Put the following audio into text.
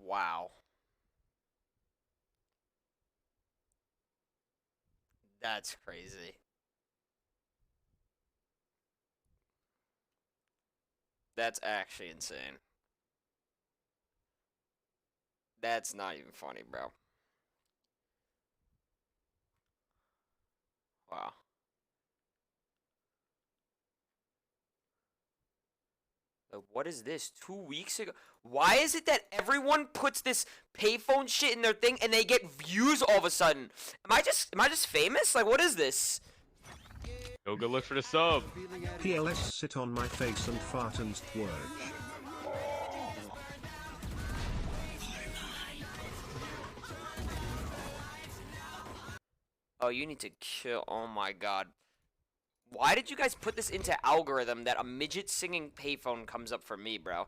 Wow. That's crazy. That's actually insane. That's not even funny, bro. Wow. What is this? 2 weeks ago? Why is it that everyone puts this payphone shit in their thing and they get views all of a sudden? Am I just famous? Like, what is this? Go look for the sub. PLS sit on my face and fart and twerk. Oh, you need to kill. Oh my god. Why did you guys put this into algorithm that a midget singing payphone comes up for me, bro?